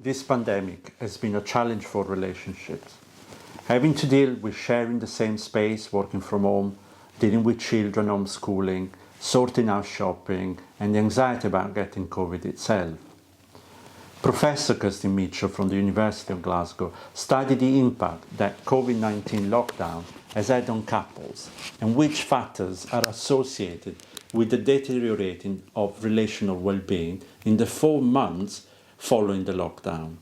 This pandemic has been a challenge for relationships. Having to deal with sharing the same space, working from home, dealing with children homeschooling, sorting out shopping, and the anxiety about getting COVID itself. Professor Christina Mitchell from the University of Glasgow studied the impact that COVID-19 lockdown has had on couples and which factors are associated with the deteriorating of relational well-being in the 4 months following the lockdown.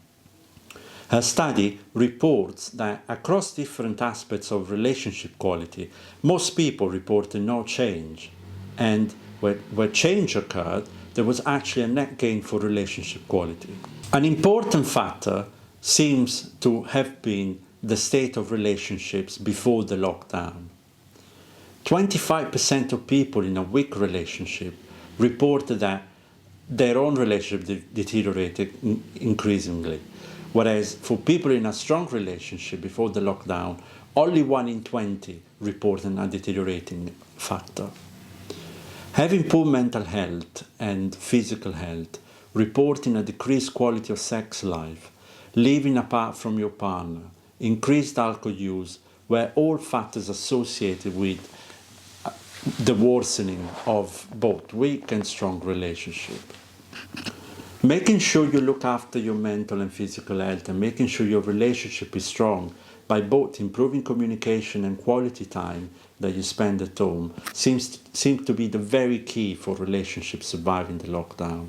Her study reports that across different aspects of relationship quality, most people reported no change, and where change occurred, there was actually a net gain for relationship quality. An important factor seems to have been the state of relationships before the lockdown. 25% of people in a weak relationship reported that their own relationship deteriorated increasingly, whereas for people in a strong relationship before the lockdown, only 1 in 20 reported a deteriorating factor. Having poor mental health and physical health, reporting a decreased quality of sex life, living apart from your partner, increased alcohol use were all factors associated with the worsening of both weak and strong relationship. Making sure you look after your mental and physical health and making sure your relationship is strong by both improving communication and quality time that you spend at home seems to be the very key for relationships surviving the lockdown.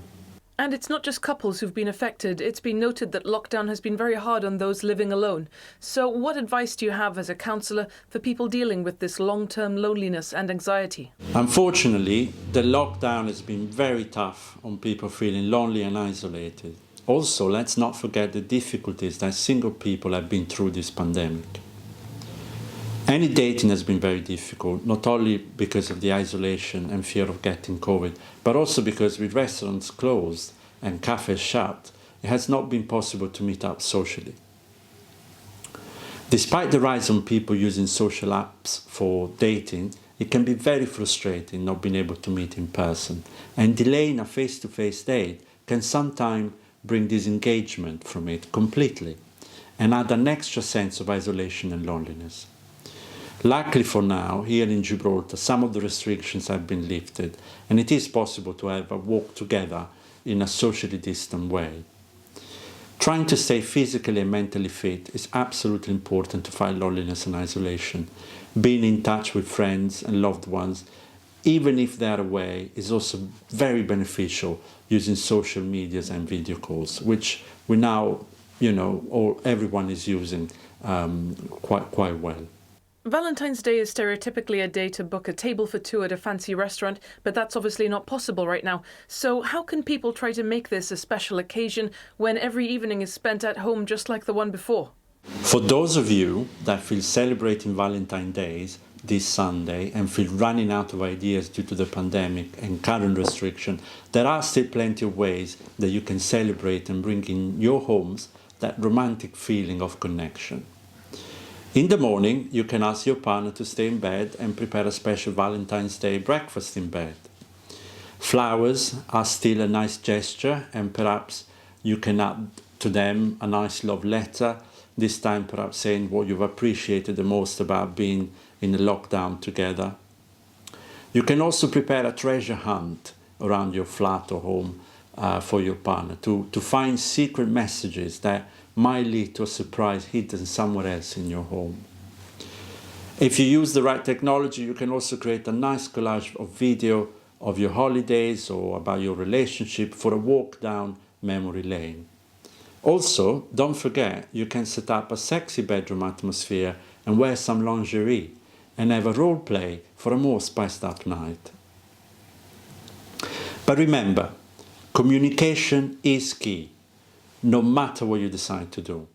And it's not just couples who've been affected. It's been noted that lockdown has been very hard on those living alone. So what advice do you have as a counsellor for people dealing with this long-term loneliness and anxiety? Unfortunately, the lockdown has been very tough on people feeling lonely and isolated. Also, let's not forget the difficulties that single people have been through this pandemic. Any dating has been very difficult, not only because of the isolation and fear of getting COVID, but also because with restaurants closed and cafes shut, it has not been possible to meet up socially. Despite the rise on people using social apps for dating, it can be very frustrating not being able to meet in person, and delaying a face-to-face date can sometimes bring disengagement from it completely and add an extra sense of isolation and loneliness. Luckily for now, here in Gibraltar, some of the restrictions have been lifted and it is possible to have a walk together in a socially distant way. Trying to stay physically and mentally fit is absolutely important to fight loneliness and isolation. Being in touch with friends and loved ones, even if they are away, is also very beneficial using social medias and video calls, which we now, everyone is using quite well. Valentine's Day is stereotypically a day to book a table for 2 at a fancy restaurant, but that's obviously not possible right now. So how can people try to make this a special occasion when every evening is spent at home just like the one before? For those of you that feel celebrating Valentine's Day this Sunday and feel running out of ideas due to the pandemic and current restriction, there are still plenty of ways that you can celebrate and bring in your homes that romantic feeling of connection. In the morning, you can ask your partner to stay in bed and prepare a special Valentine's Day breakfast in bed. Flowers are still a nice gesture, and perhaps you can add to them a nice love letter, this time perhaps saying what you've appreciated the most about being in a lockdown together. You can also prepare a treasure hunt around your flat or home for your partner to find secret messages that might lead to a surprise hidden somewhere else in your home. If you use the right technology, you can also create a nice collage of video of your holidays or about your relationship for a walk down memory lane. Also, don't forget, you can set up a sexy bedroom atmosphere and wear some lingerie and have a role play for a more spiced up night. But remember, communication is key, no matter what you decide to do.